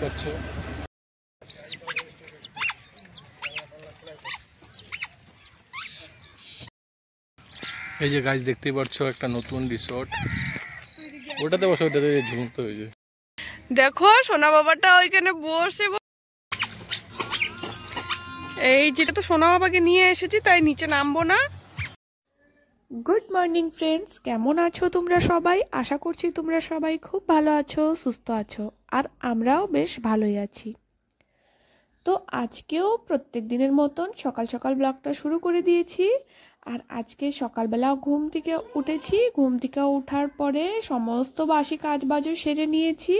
পাচ্ছ। এই যে গাছ দেখতেই পাচ্ছ একটা নতুন রিসোর্ট, ওটাতে বসে ওটাতে ঝুমতে হয়েছে। দেখো সোনা বাবাটা ওইখানে বসে, এই যেটা তো সোনা বাবাকে নিয়ে এসেছি তাই নিচে নামবো না। গুড মর্নিং ফ্রেন্ডস, কেমন আছো তোমরা সবাই? আশা করছি তোমরা সবাই খুব ভালো আছো, সুস্থ আছো, আর আমরাও বেশ ভালোই আছি। তো আজকেও প্রত্যেক দিনের মতন সকাল সকাল ব্লগটা শুরু করে দিয়েছি। আর আজকে সকালবেলা ঘুম থেকে উঠেছি, ঘুম থেকে ওঠার পরে সমস্ত বাসি কাজ বাজও সেরে নিয়েছি।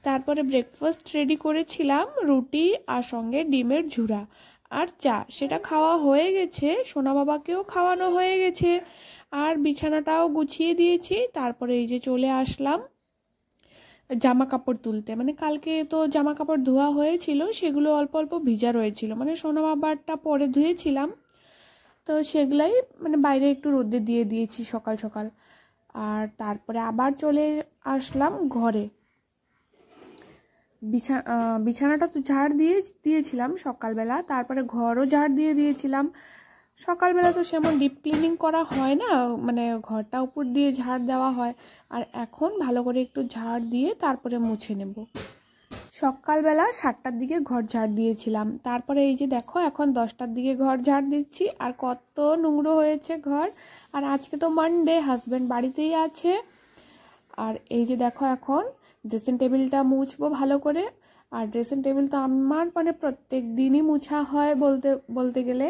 তারপরে ব্রেকফাস্ট রেডি করেছিলাম, রুটি আর সঙ্গে ডিমের ঝুরা আর চা, সেটা খাওয়া হয়ে গেছে, সোনা বাবাকেও খাওয়ানো হয়ে গেছে, আর বিছানাটাও গুছিয়ে দিয়েছি। তারপরে এই যে চলে আসলাম জামা কাপড় তুলতে, মানে কালকে তো জামা কাপড় ধোয়া হয়েছিল, সেগুলো অল্প অল্প ভিজা রয়েছিল, মানে সোনা বাবারটা পরে ধুয়েছিলাম, তো সেগুলাই মানে বাইরে একটু রোদে দিয়ে দিয়েছি সকাল সকাল। আর তারপরে আবার চলে আসলাম ঘরে, বিছানাটা তো ঝাড় দিয়েছিলাম সকালবেলা, তারপরে ঘরও ঝাড় দিয়েছিলাম। সকালবেলা তো সেমন ডিপ ক্লিনিং করা হয় না, মানে ঘরটা উপর দিয়ে ঝাড় দেওয়া হয়। আর এখন ভালো করে একটু ঝাড় দিয়ে তারপরে মুছে নেব। সকালবেলা 7টার দিকে ঘর ঝাড় দিয়েছিলাম, তারপরে এই যে দেখো এখন 10টার দিকে ঘর ঝাড় দিচ্ছি, আর কত নোংরা হয়েছে ঘর। আর আজকে তো মানডে, হাজব্যান্ড বাড়িতেই আছে। আর এই যে দেখো এখন ড্রেসিং টেবিলটা মুছবো ভালো করে। আর ড্রেসিং টেবিল তো আমার মানে প্রত্যেক দিনই মুছা হয় বলতে গেলে।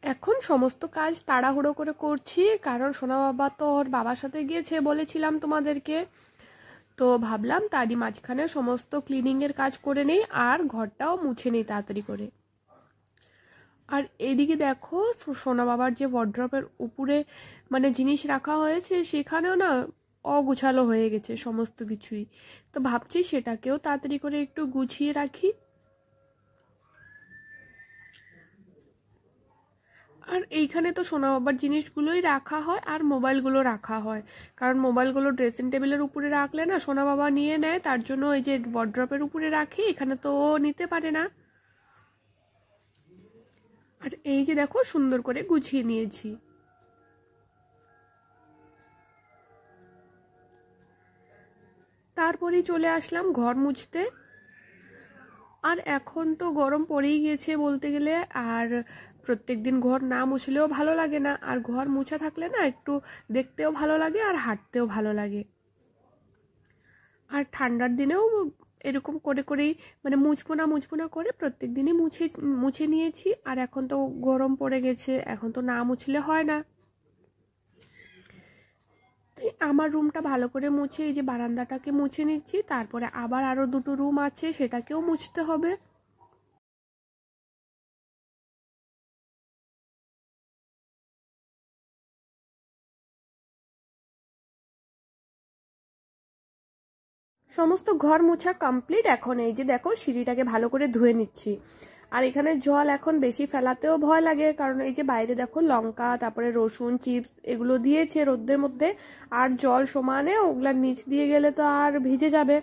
এখন সমস্ত কাজ তাড়াহুড়ো করে করছি, কারণ সোনা বাবা তো ওর বাবার সাথে গিয়েছে বলেছিলাম তোমাদেরকে, তো ভাবলাম তারই মাঝখানে সমস্ত ক্লিনিংয়ের কাজ করে নেই আর ঘরটাও মুছে নেই তাড়াতাড়ি করে। আর এইদিকে দেখো সোনা বাবার যে ওয়ার্ড্রপের উপরে মানে জিনিস রাখা হয়েছে, সেখানেও না অগুছালো হয়ে গেছে সমস্ত কিছুই, তো ভাবছি সেটাকেও তাড়াতাড়ি করে একটু গুছিয়ে রাখি। আর এইখানে তো সোনা বাবার জিনিসগুলোই রাখা হয় আর মোবাইলগুলো রাখা হয়, কারণ মোবাইলগুলো ড্রেসিং টেবিলের উপরে রাখলে না সোনা বাবা নিয়ে নেয়, তার জন্য এই যে ওয়ার্ড্রপের উপরে রাখি, এখানে তো নিতে পারে না। আর এই যে দেখো সুন্দর করে গুছিয়ে নিয়েছি। তারপরেই চলে আসলাম ঘর মুছতে। আর এখন তো গরম পড়েই গেছে বলতে গেলে, আর প্রত্যেকদিন ঘর না মুছলেও ভালো লাগে না, আর ঘর মুছা থাকলে না একটু দেখতেও ভালো লাগে আর হাঁটতেও ভালো লাগে। আর ঠান্ডার দিনেও এরকম করেই মানে মুছবো না করে প্রত্যেক দিনই মুছে নিয়েছি। আর এখন তো গরম পড়ে গেছে, এখন তো না মুছলে হয় না, তাই আমার রুমটা ভালো করে মুছে এই যে বারান্দাটাকে মুছে নিচ্ছি। তারপরে আবার আরো দুটো রুম আছে, সেটাকেও মুছতে হবে। সমস্ত ঘর মোছা কমপ্লিট। এখন এই যে দেখো সিঁড়িটাকে ভালো করে ধুয়ে নিচ্ছি। আর এখানে জল এখন বেশি ফেলাতেও ভয় লাগে, কারণ এই যে বাইরে দেখো লঙ্কা, তারপরে রসুন, চিপস এগুলো দিয়েছে রোদ্রের মধ্যে, আর জল সমানে ওগুলার নিচ দিয়ে গেলে তো আর ভিজে যাবে,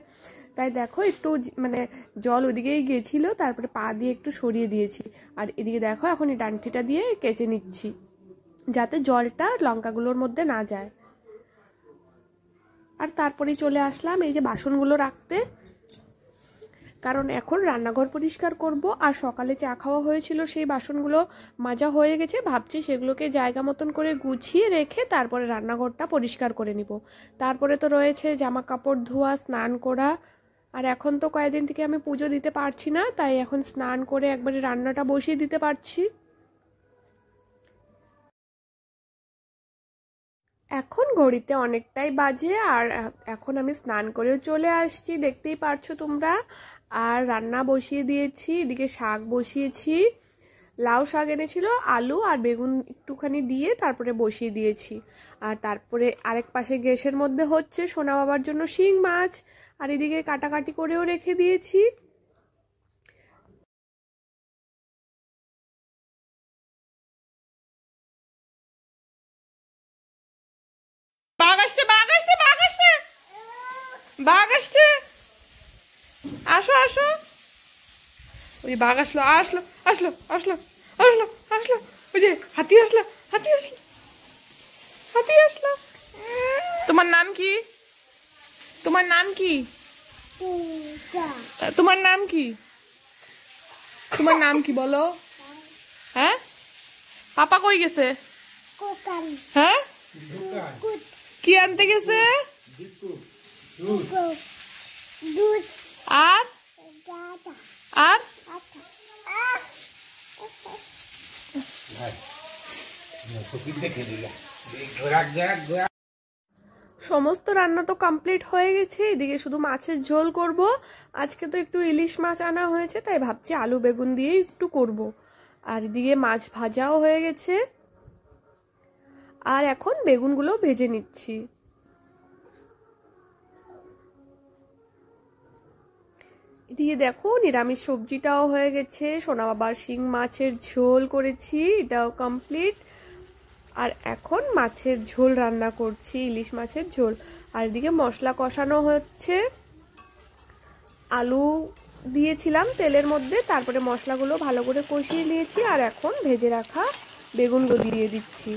তাই দেখো একটু মানে জল ওদিকেই গেছিল, তারপরে পা দিয়ে একটু সরিয়ে দিয়েছি। আর এদিকে দেখো এখন এই ডান্ঠিটা দিয়ে কেচে নিচ্ছি, যাতে জলটা লঙ্কাগুলোর মধ্যে না যায়। আর তারপরেই চলে আসলাম এই যে বাসনগুলো রাখতে, কারণ এখন রান্নাঘর পরিষ্কার করব। আর সকালে চা খাওয়া হয়েছিল, সেই বাসনগুলো মাজা হয়ে গেছে, ভাবছি সেগুলোকে জায়গা মতন করে গুছিয়ে রেখে তারপরে রান্নাঘরটা পরিষ্কার করে নিব। তারপরে তো রয়েছে জামা কাপড় ধোয়া, স্নান করা। আর এখন তো কয়েকদিন থেকে আমি পুজো দিতে পারছি না, তাই এখন স্নান করে একবারে রান্নাটা বসিয়ে দিতে পারছি। এখন ঘড়িতে অনেকটাই বাজে, আর এখন আমি স্নান করেও চলে আসছি, দেখতেই পারছো তোমরা। আর রান্না বসিয়ে দিয়েছি, এদিকে শাক বসিয়েছি, লাউ শাক এনেছিল, আলু আর বেগুন একটুখানি দিয়ে তারপরে বসিয়ে দিয়েছি। আর তারপরে আরেক পাশে গ্যাসের মধ্যে হচ্ছে সোনা বাবার জন্য শিং মাছ, আর এদিকে কাটাকাটি করেও রেখে দিয়েছি। বাঘ আসছে, বাঘ আসছে, বাঘ আসছে। বাঘ আসছে, আসো আসো। ওই বাঘ আসলো আসলো আসলো আসলো আসলো আসলো, ওই যে হাতি আসলো হাতি আসলো হাতি আসলো। তোমার নাম কি? তোমার নাম কি? তোমার নাম কি? তোমার নাম কি বলো? হ্যাঁ, পাপা কই গেছে? হ্যাঁ, কি আনতে গেছে? আর আর সমস্ত রান্না তো কমপ্লিট হয়ে গেছে, এদিকে শুধু মাছের ঝোল করব। আজকে তো একটু ইলিশ মাছ আনা হয়েছে, তাই ভাবছি আলু বেগুন দিয়ে একটু করব। আর এদিকে মাছ ভাজাও হয়ে গেছে, আর এখন বেগুনগুলো ভেজে নিচ্ছি। এদিকে দেখো নিরামিষ সবজিটাও হয়ে গেছে, সোনা বাবার শিং মাছের ঝোল করেছি, এটাও কমপ্লিট। আর এখন মাছের ঝোল রান্না করছি, ইলিশ মাছের ঝোল। আর এদিকে মশলা কষানো হচ্ছে, আলু দিয়েছিলাম তেলের মধ্যে, তারপরে মশলাগুলো ভালো করে কষিয়ে নিয়েছি। আর এখন ভেজে রাখা বেগুনগুলো দিয়ে দিচ্ছি।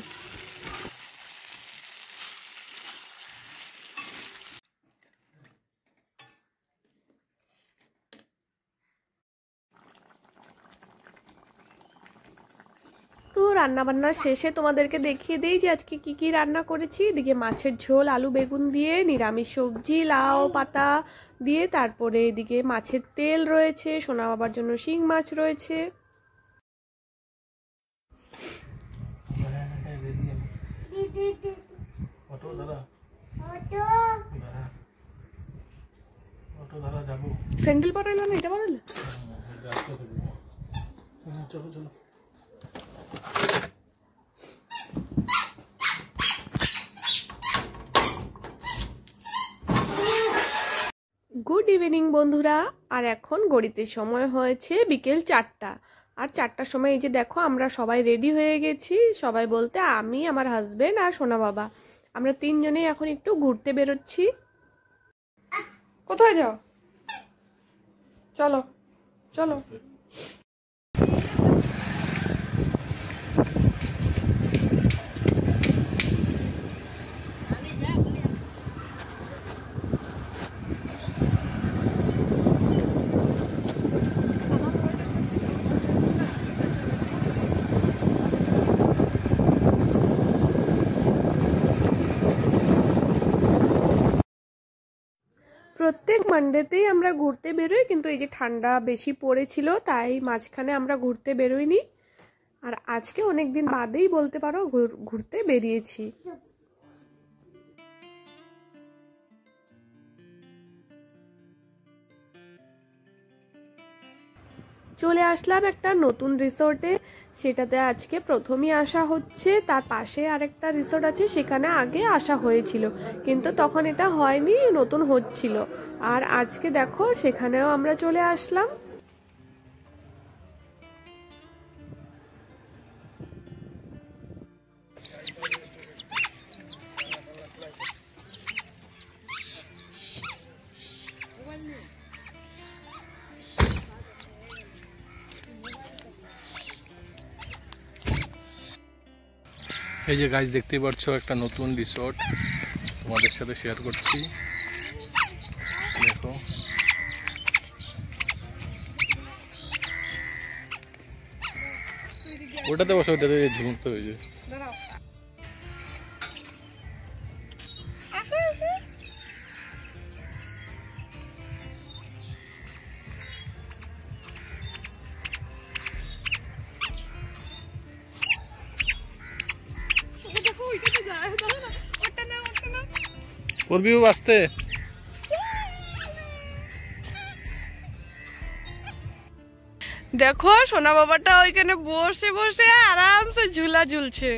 তো রান্না বান্নার শেষে তোমাদেরকে দেখিয়ে দেই যে আজকে কি কি রান্না করেছি। এদিকে মাছের ঝোল আলু বেগুন দিয়ে, নিরামিষ সবজি লাউ পাতা দিয়ে, তারপরে এদিকে মাছের তেল রয়েছে, সোনা বাবার জন্য শিং মাছ রয়েছে। স্যান্ডেল পরাইলো না, এটা বানালে? চলো চলো। গুড ইভিনিং বন্ধুরা। আর এখন ঘড়িতে সময় হয়েছে বিকেল 4টা। আর 4টার সময় এই যে দেখো আমরা সবাই রেডি হয়ে গেছি। সবাই বলতে আমি, আমার হাজবেন্ড আর সোনা বাবা, আমরা 3 জনেই এখন একটু ঘুরতে বেরোচ্ছি। কোথায় যাও? চলো চলো। প্রত্যেক মানডেতেই আমরা ঘুরতে বেরোই, কিন্তু এই যে ঠান্ডা বেশি পড়েছিল তাই মাঝখানে আমরা ঘুরতে বেরোইনি। আর আজকে অনেকদিন বাদেই বলতে পারো ঘুরতে বেরিয়েছি। চলে আসলাম একটা নতুন রিসোর্টে, সেটাতে আজকে প্রথমই আসা হচ্ছে। তার পাশে আরেকটা রিসোর্ট আছে, সেখানে আগে আসা হয়েছিল কিন্তু তখন এটা হয়নি, নতুন হচ্ছিল। আর আজকে দেখো সেখানেও আমরা চলে আসলাম। এই যে গাইজ দেখতেই পাচ্ছ একটা নতুন রিসোর্ট তোমাদের সাথে শেয়ার করছি। দেখো ওটাতে বসে, ওটাতে ঝুমতে হয়েছে। করবি আসতে? দেখো সোনা বাবাটা ওইখানে বসে বসে আরামসে ঝুলা ঝুলছে।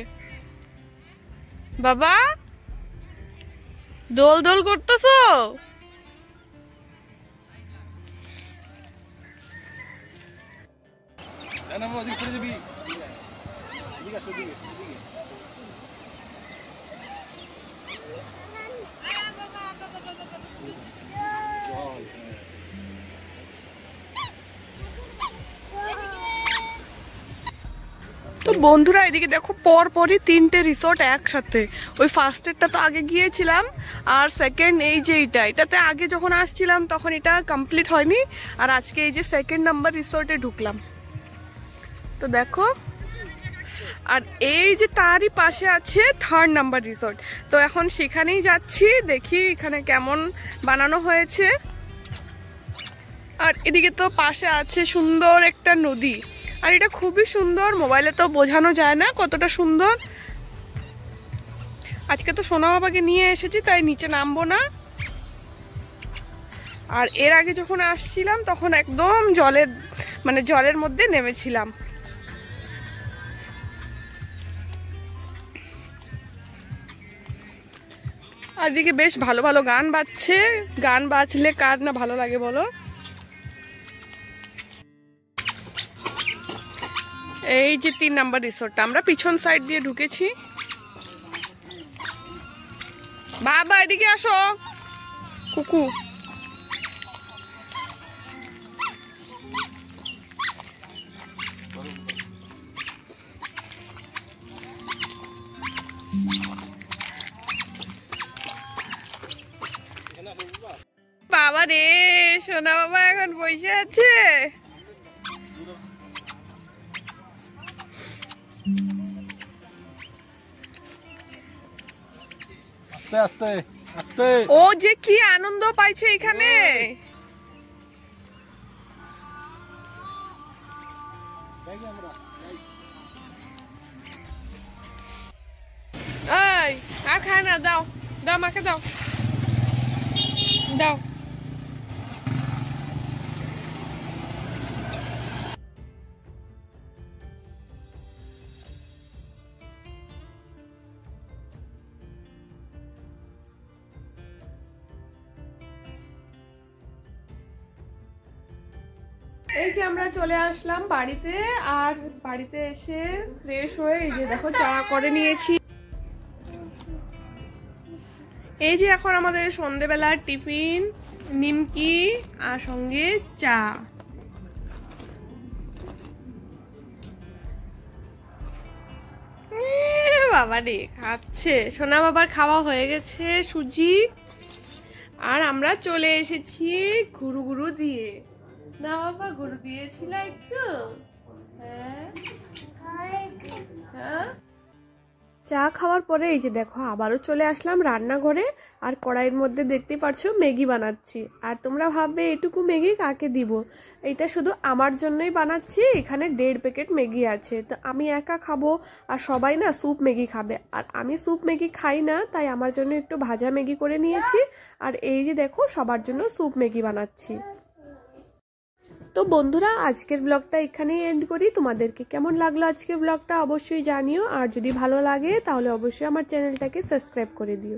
বাবা দোল দোল করতেছো? তো বন্ধুরা এদিকে দেখো পরপরই 3টে রিসোর্ট একসাথে। ওই ফার্স্টেরটা তো আগে গিয়েছিলাম, আর সেকেন্ড এই যে এটাতে আগে যখন আসছিলাম তখন এটা কমপ্লিট হয়নি, আর আজকে এই যে 2nd নাম্বার রিসোর্টে ঢুকলাম। তো দেখো, আর এই যে তারই পাশে আছে 3rd নাম্বার রিসোর্ট। তো এখন সেখানেই যাচ্ছি, দেখি এখানে কেমন বানানো হয়েছে। আর এদিকে তো পাশে আছে সুন্দর একটা নদী, আর এটা খুবই সুন্দর, মোবাইলে তো বোঝানো যায় না কতটা সুন্দর। আজকে তো সোনা বাবাকে নিয়ে এসেছি, তাই নিচে নামবো না। আর এর আগে যখন আসছিলাম তখন একদম জলের মধ্যে নেমেছিলাম। আর এদিকে বেশ ভালো ভালো গান বাজছে, গান বাজলে কার না ভালো লাগে বলো। এই যে 3 নাম্বার রিসোর্টটা, আমরা পিছন সাইড দিয়ে ঢুকেছি। বাবা এদিকে আসো, কুকু। বাবা রে, সোনা বাবা এখন বসে আছে। আস্তে আস্তে আস্তে। ও যে কি আনন্দ পাইছে এখানে। এই আর খায় না, দাও দাও মাকে দাও দাও। এই যে আমরা চলে আসলাম বাড়িতে, আর বাড়িতে এসে ফ্রেশ হয়ে এই যে দেখো চা করে নিয়েছি। এই যে এখন আমাদের সন্ধ্যেবেলার টিফিন, নিমকি আর সঙ্গে চা। বাবা রে খাচ্ছে, সোনা বাবার খাওয়া হয়ে গেছে সুজি, আর আমরা চলে এসেছি ঘুরু ঘুরু দিয়ে। না বাবা গরু দিয়েছিল একটু। হ্যাঁ, চা খাওয়ার পরে এই যে দেখো আবারও চলে আসলাম রান্নাঘরে, আর কড়াইয়ের মধ্যে দেখতে পাচ্ছো ম্যাগি বানাচ্ছি। আর তোমরা ভাববে এটুকু ম্যাগি কাকে দিব, এটা শুধু আমার জন্যই বানাচ্ছি। এখানে 1.5 প্যাকেট ম্যাগি আছে, তো আমি একা খাবো, আর সবাই না স্যুপ ম্যাগি খাবে, আর আমি স্যুপ ম্যাগি খাই না, তাই আমার জন্য একটু ভাজা ম্যাগি করে নিয়েছি। আর এই যে দেখো সবার জন্য স্যুপ ম্যাগি বানাচ্ছি। তো বন্ধুরা আজকের ব্লগটা এখানেই এন্ড করি। তোমাদেরকে কেমন লাগলো আজকের ব্লগটা অবশ্যই জানিও, আর যদি ভালো লাগে তাহলে অবশ্যই আমার চ্যানেলটাকে সাবস্ক্রাইব করে দিও।